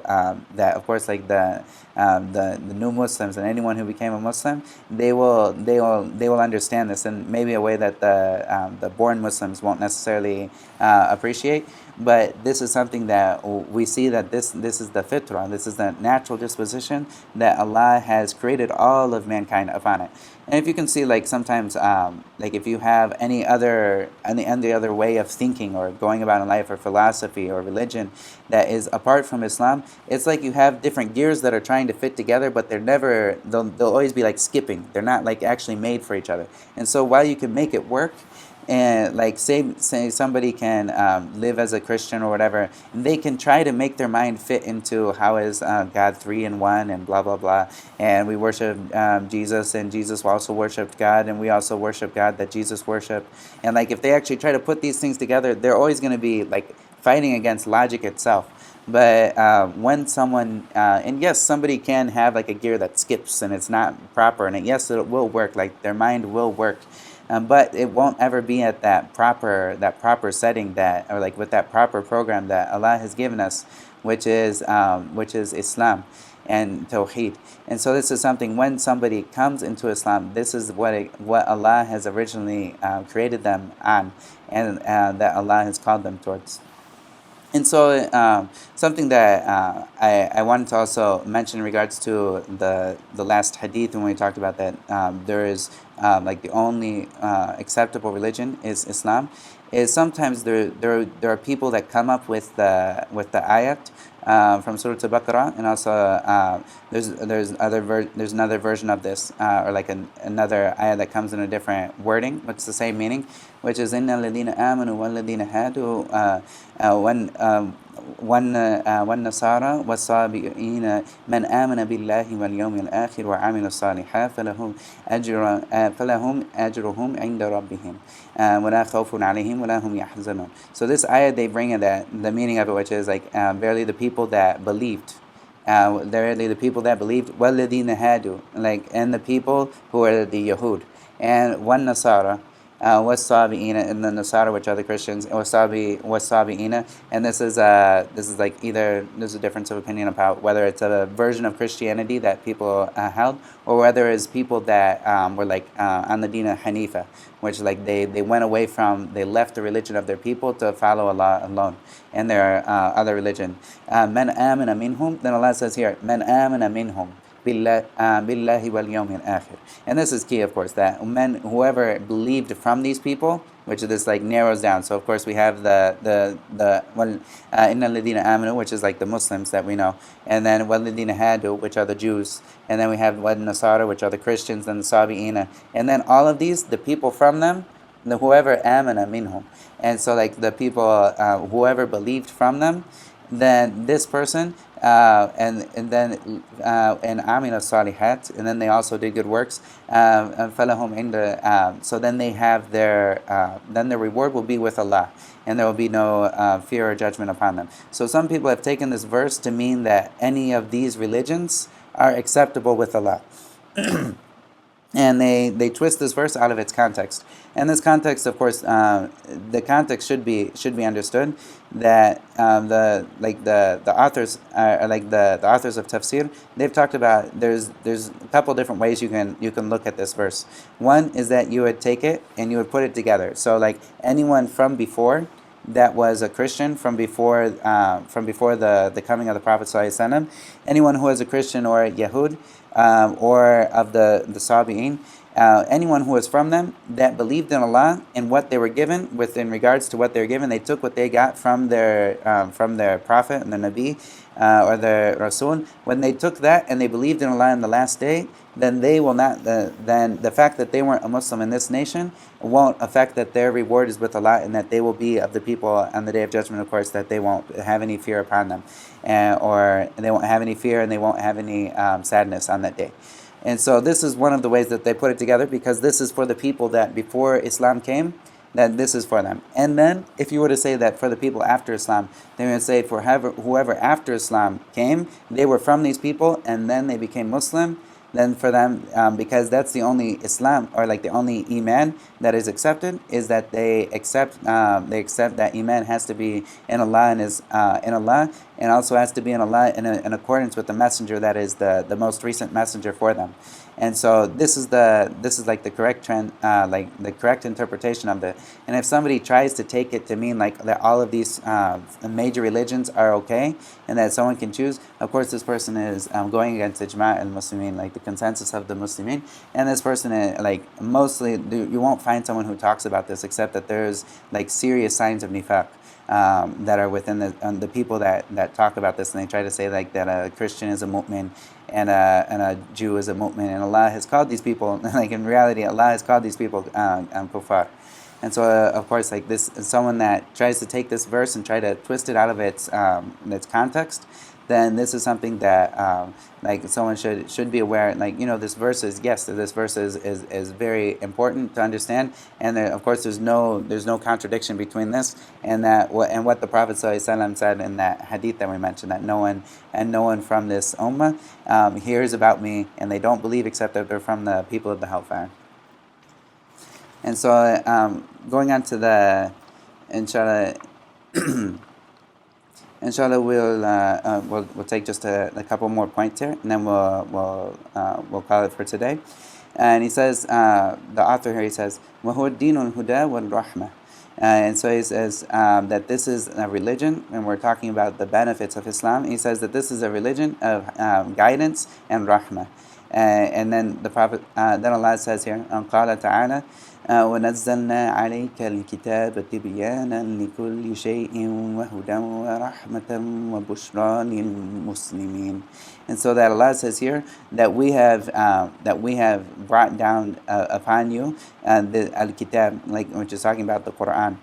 that of course, like the new Muslims and anyone who became a Muslim, they will understand this in maybe a way that the born Muslims won't necessarily appreciate. But this is something that we see, that this is the fitrah, this is the natural disposition that Allah has created all of mankind upon it. And if you can see, like sometimes, like if you have any other way of thinking or going about in life, or philosophy or religion that is apart from Islam, it's like you have different gears that are trying to fit together, but they'll always be like skipping. They're not like actually made for each other. And so while you can make it work, and like say somebody can live as a Christian or whatever, and they can try to make their mind fit into how is God 3 in 1 and blah blah blah, and we worship Jesus, and Jesus also worshipped God, and we also worship God that Jesus worshipped. And like if they actually try to put these things together, they're always going to be like fighting against logic itself. But when someone, and yes, somebody can have like a gear that skips and it's not proper, and yes, it will work, like their mind will work, but it won't ever be at that proper setting, that, or like with that proper program that Allah has given us, which is Islam and Tawheed. And so this is something, when somebody comes into Islam, this is what Allah has originally created them on, and that Allah has called them towards. And so something that I wanted to also mention in regards to the last hadith, when we talked about that there is like the only acceptable religion is Islam, is sometimes there are people that come up with the ayat from Surah Al-Baqarah, and also there's another version of this, or like another ayah that comes in a different wording, but it's the same meaning, which is إِنَّ الَّذِينَ آمَنُوا وَالَّذِينَ هَادُوا والنصارى والصابئين من آمن بالله واليوم الآخر وعمل الصالحات فلهم أجرهم عند ربهم ولا خوف عليهم ولا هم يحزنون. So this ayah, they bring in the meaning of it, which is like verily the people that believed, verily the people that believed, وَالَّذِينَ هَادُوا, like, and the people who are the Yahud, and وَالنَّصَارَى was-Sabi'ina, and the Nasara, which are the Christians, was-Sabi'ina, and this is like, either there's a difference of opinion about whether it's a version of Christianity that people held, or whether it's people that were like on the Deen of Hanifa, which like they left the religion of their people to follow Allah alone and their other religion. Man amana minhum, then Allah says here, man amana minhum billahi wal yawmil akhir. And this is key, of course, that whoever believed from these people, which this like narrows down. So of course we have the inna alladhina amanu, which is like the Muslims that we know, and then walladhina hadu, which are the Jews, and then we have nasara, which are the Christians, and the sabi'ina, and then all of these, the people from them, whoever amana minhum. And so like the people, whoever believed from them, then this person, and then amila salihat, and then they also did good works, falahum inda, so then they have then their reward will be with Allah, and there will be no fear or judgment upon them. So some people have taken this verse to mean that any of these religions are acceptable with Allah. And they twist this verse out of its context. And this context, of course, the context should be understood that the authors are like the authors of tafsir. They've talked about there's a couple different ways you can look at this verse. One is that you would take it and you would put it together. So like anyone from before, that was a Christian from before the coming of the Prophet ﷺ, anyone who was a Christian or a Yahud, or of the Sabi'in, anyone who was from them that believed in Allah and what they were given, in regards to what they were given, they took what they got from their Prophet and the Nabi, or the Rasul. When they took that and they believed in Allah in the last day, then they will not. Then the fact that they weren't a Muslim in this nation won't affect that their reward is with Allah, and that they will be of the people on the Day of Judgment. Of course, that they won't have any fear upon them, or they won't have any fear and they won't have any sadness on that day. And so this is one of the ways that they put it together, because this is for the people that before Islam came, that this is for them. And then if you were to say that for the people after Islam, they would say for whoever after Islam came, they were from these people and then they became Muslim. Then for them, because that's the only Islam, or like the only Iman that is accepted, is that they accept that Iman has to be in Allah and is in Allah, and also has to be in Allah in accordance with the messenger that is the most recent messenger for them. And so this is like the correct trend, like the correct interpretation of it. And if somebody tries to take it to mean like that all of these major religions are okay and that someone can choose, of course this person is going against ijma' al-muslimin, like the consensus of the Muslimin. And this person, like mostly, you won't find someone who talks about this, except that there's like serious signs of nifaq that are within the people that talk about this, and they try to say like that a Christian is a mu'min and a Jew is a mu'min, and Allah has called these people, like in reality Allah has called these people kuffar. And so of course, like this, someone that tries to take this verse and try to twist it out of its context, then this is something that like someone should be aware. Like, you know, this verse is very important to understand, and of course there's no contradiction between this and that and what the Prophet ﷺ said in that hadith that we mentioned, that no one from this ummah hears about me and they don't believe except that they're from the people of the hellfire. And so going on to the inshallah. Inshallah, we'll take just a couple more points here, and then we'll call it for today. And he says, the author here, he says, وَهُوَ الدِّينُ الْهُدَى وَالرَّحْمَةِ. And so he says that this is a religion, and we're talking about the benefits of Islam. He says that this is a religion of guidance and rahmah. And then the Prophet, then Allah says here, قال تعالى ونزلنا عليك الكتاب تبيانا لكل شيء وهدى ورحمة وبشرى للمسلمين. And so that Allah says here that we have brought down upon you the al-kitab, like which is talking about the Quran.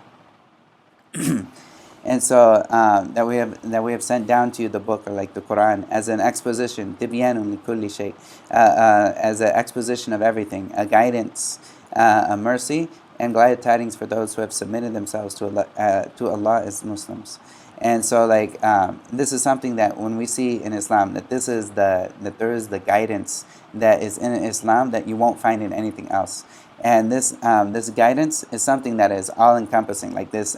And so that we have sent down to you the book, or like the Quran, as an exposition, tibyanun likulli shay, as an exposition of everything, a guidance, a mercy, and glad tidings for those who have submitted themselves to Allah as Muslims. And so, like, this is something that when we see in Islam, that there is the guidance that is in Islam that you won't find in anything else. And this guidance is something that is all-encompassing. Like this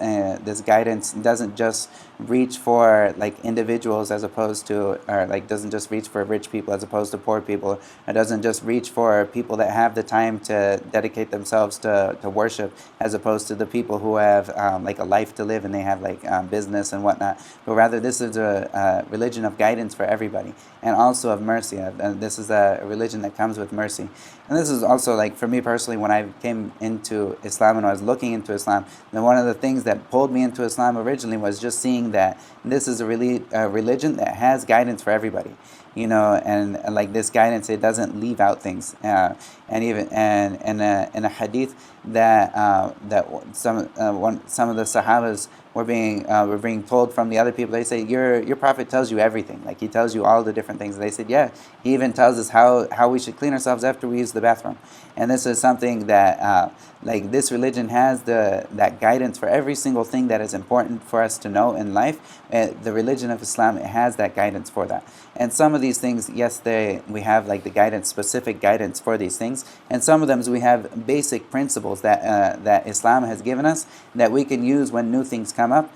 guidance doesn't just reach for like individuals as opposed to, or like doesn't just reach for rich people as opposed to poor people. It doesn't just reach for people that have the time to dedicate themselves to worship, as opposed to the people who have like a life to live and they have like business and whatnot. But rather, this is a religion of guidance for everybody, and also of mercy. And this is a religion that comes with mercy. And this is also, like, for me personally, when I came into Islam and I was looking into Islam, then one of the things that pulled me into Islam originally was just seeing that this is a religion that has guidance for everybody, you know, and like this guidance, it doesn't leave out things. And even in a hadith that some of the Sahabas were being told from the other people, they say, your Prophet tells you everything, like he tells you all the different things. And they said, yeah, he even tells us how we should clean ourselves after we use the bathroom. And this is something that like this religion has that guidance for every single thing that is important for us to know in life. The religion of Islam, it has that guidance for that. And some of these things, yes, we have like the guidance, specific guidance for these things, and some of them we have basic principles that Islam has given us that we can use when new things come up,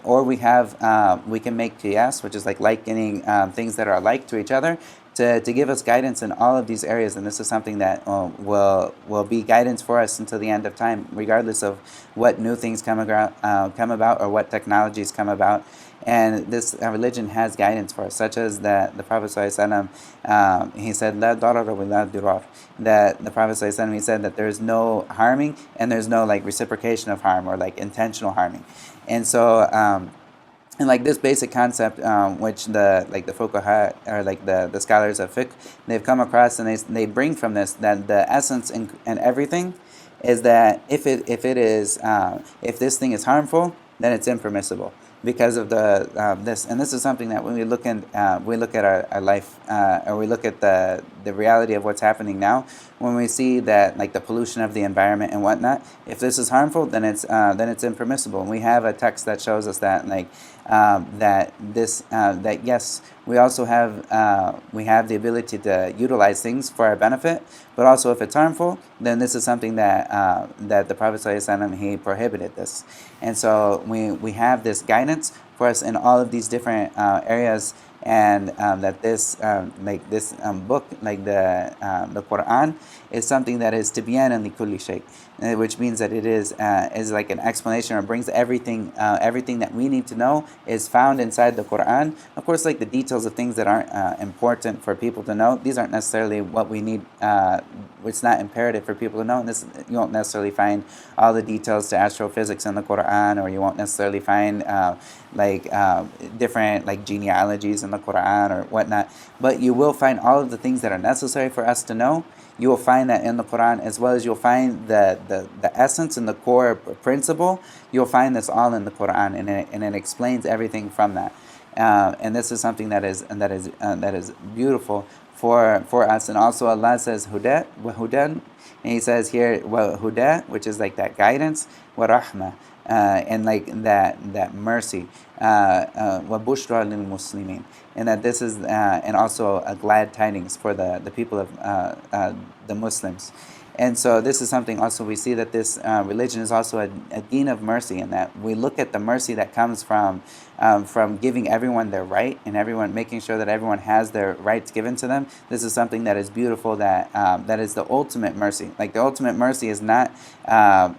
or we can make qiyas, which is like likening things that are alike to each other, to give us guidance in all of these areas, and this is something that will be guidance for us until the end of time, regardless of what new things come about or what technologies come about. And this religion has guidance for us, such as the Prophet ﷺ, he said, "La darara wa la dirar." That the Prophet ﷺ, he said that there's no harming and there's no like reciprocation of harm or like intentional harming. And so and like this basic concept, which the fuqaha or like the scholars of fiqh, they've come across, and they bring from this that the essence and everything is that if this thing is harmful, then it's impermissible because of this. And this is something that when we look at our life, or we look at the reality of what's happening now, when we see that like the pollution of the environment and whatnot, if this is harmful, then it's impermissible. And we have a text that shows us that like that yes, we also have we have the ability to utilize things for our benefit, but also if it's harmful, then this is something that the Prophet ﷺ, he prohibited this. And so we have this guidance for us in all of these different areas, and that this book, like the Quran, is something that is tibyanan li kulli shay, which means that it is like an explanation, or brings everything that we need to know is found inside the Quran. Of course, like the details of things that aren't important for people to know, these aren't necessarily what we need. It's not imperative for people to know. And you won't necessarily find all the details to astrophysics in the Quran, or you won't necessarily find different like genealogies in the Quran or whatnot. But you will find all of the things that are necessary for us to know. You will find that in the Quran, as well as you'll find the essence and the core principle. You'll find this all in the Quran, and it explains everything from that. And this is something that is beautiful for us. And also Allah says huda wa hudan, and He says here wa huda, which is like that guidance, wa rahma, and like that mercy, wa bushra lil muslimin, and that this is and also a glad tidings for the people of the Muslims. And so this is something also we see that this religion is also a deen of mercy, and that we look at the mercy that comes from giving everyone their right, and everyone making sure that everyone has their rights given to them. This is something that is beautiful, that is the ultimate mercy. Like the ultimate mercy is not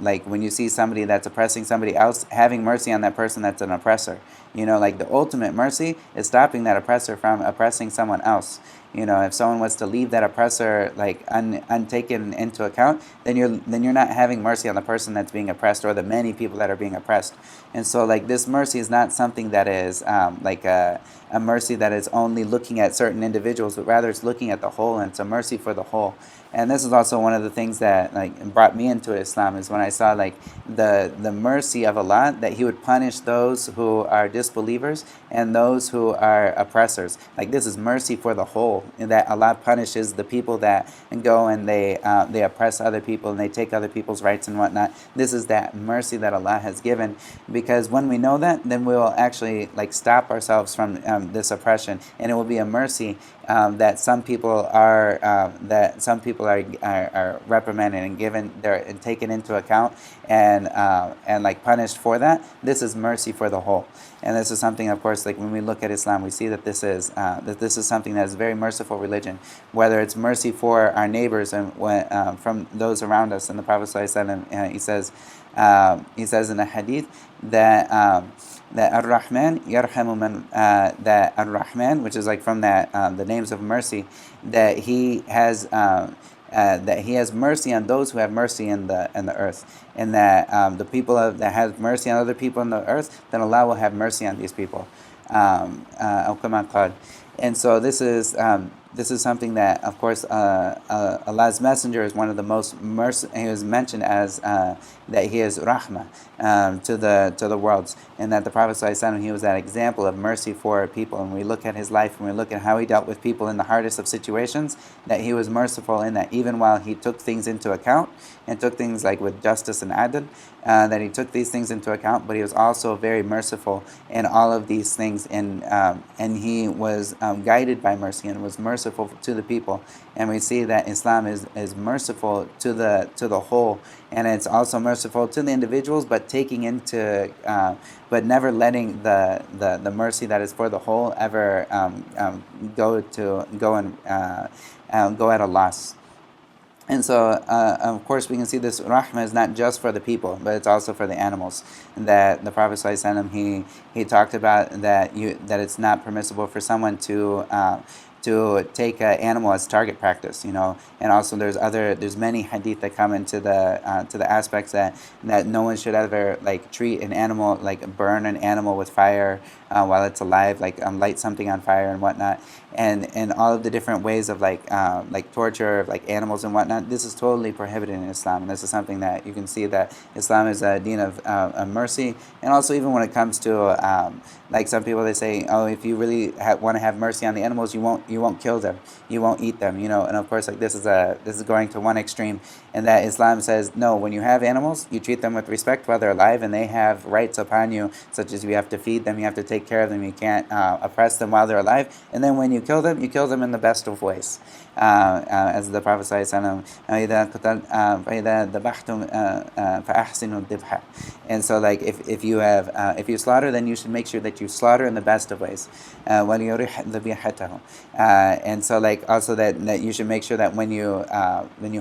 like when you see somebody that's oppressing somebody else, having mercy on that person that's an oppressor. Like the ultimate mercy is stopping that oppressor from oppressing someone else. If someone was to leave that oppressor like untaken into account, then you're not having mercy on the person that's being oppressed, or the many people that are being oppressed. And so like this mercy is not something that is like a mercy that is only looking at certain individuals, but rather it's looking at the whole, and it's a mercy for the whole. And this is also one of the things that like brought me into Islam, is when I saw like the mercy of Allah, that He would punish those who are disbelievers and those who are oppressors. Like this is mercy for the whole, and that Allah punishes the people that go and they oppress other people and they take other people's rights and whatnot. This is that mercy that Allah has given, because when we know that, then we will actually like stop ourselves from this oppression, and it will be a mercy that some people are reprimanded and given and taken into account and like punished for that. This is mercy for the whole. And this is something, of course, like when we look at Islam, we see that this is something that is very merciful religion. Whether it's mercy for our neighbors and from those around us. And the Prophet ﷺ, he says in a hadith that ar-Rahman yarhamu man, that ar-Rahman, which is like from that the names of mercy, that he has mercy on those who have mercy in the earth, and that the people that have mercy on other people in the earth, then Allah will have mercy on these people. And so this is something that, of course, Allah's Messenger is one of the most mercy. He was mentioned as that he is rahmah to the worlds, and that the Prophet ﷺ, he was that example of mercy for people. And we look at his life, and we look at how he dealt with people in the hardest of situations, that he was merciful in that, even while he took things into account and took things like with justice and adl, that he took these things into account, but he was also very merciful in all of these things, and he was guided by mercy and was merciful to the people. And we see that Islam is merciful to the whole, and it's also merciful to the individuals, but taking into but never letting the mercy that is for the whole ever go at a loss. And so, of course, we can see this rahmah is not just for the people, but it's also for the animals. And that the Prophet ﷺ, he talked about that it's not permissible for someone to take an animal as target practice, and also there's many hadith that come into the aspects that no one should ever treat an animal, burn an animal with fire while it's alive, light something on fire and whatnot, and all of the different ways of torture of animals and whatnot. This is totally prohibited in Islam, and this is something that you can see that Islam is a deen of mercy. And also, even when it comes to some people, they say, oh, if you really want to have mercy on the animals, you won't kill them, you won't eat them, and of course this is going to one extreme, and that Islam says no, when you have animals, you treat them with respect while they're alive, and they have rights upon you, such as you have to feed them, you have to take care of them, you can't oppress them while they're alive, and then when you kill them in the best of ways. As the Prophet ﷺ, and so if you slaughter, then you should make sure that you slaughter in the best of ways. And so also that you should make sure that when you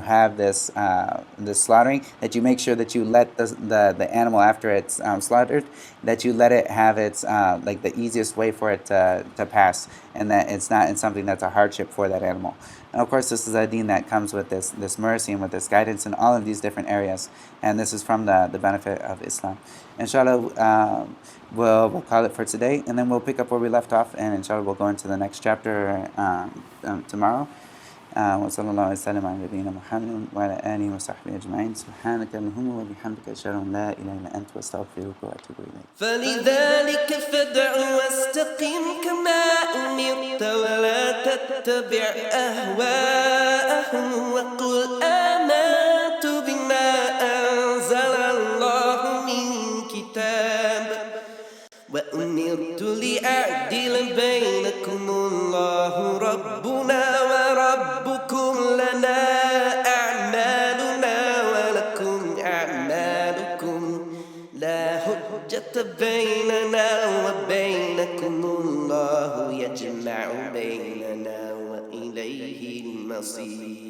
have this slaughtering, that you make sure that you let the animal, after it's slaughtered, that you let it have its the easiest way for it to pass, and that it's not something that's a hardship for that animal. And of course, this is a deen that comes with this mercy and with this guidance in all of these different areas. And this is from the benefit of Islam. Inshallah, we'll call it for today, and then we'll pick up where we left off, and inshallah we'll go into the next chapter tomorrow. وصلى الله وسلم على نبينا محمد وعلى آله وصحبه أجمعين. سبحانك اللهم وبحمدك أشهد أن لا إله إلا أنت وأستغفرك وأتوب إليك. فلذلك فادع واستقم كما أمرت ولا تتبع أهواءهم وقل آمنت بما أنزل الله من كتاب وأمرت لأعدل بينكم الله ربنا وربكم لنا أعمالنا ولكم أعمالكم لا حجة بيننا وبينكم الله يجمع بيننا وإليه المصير.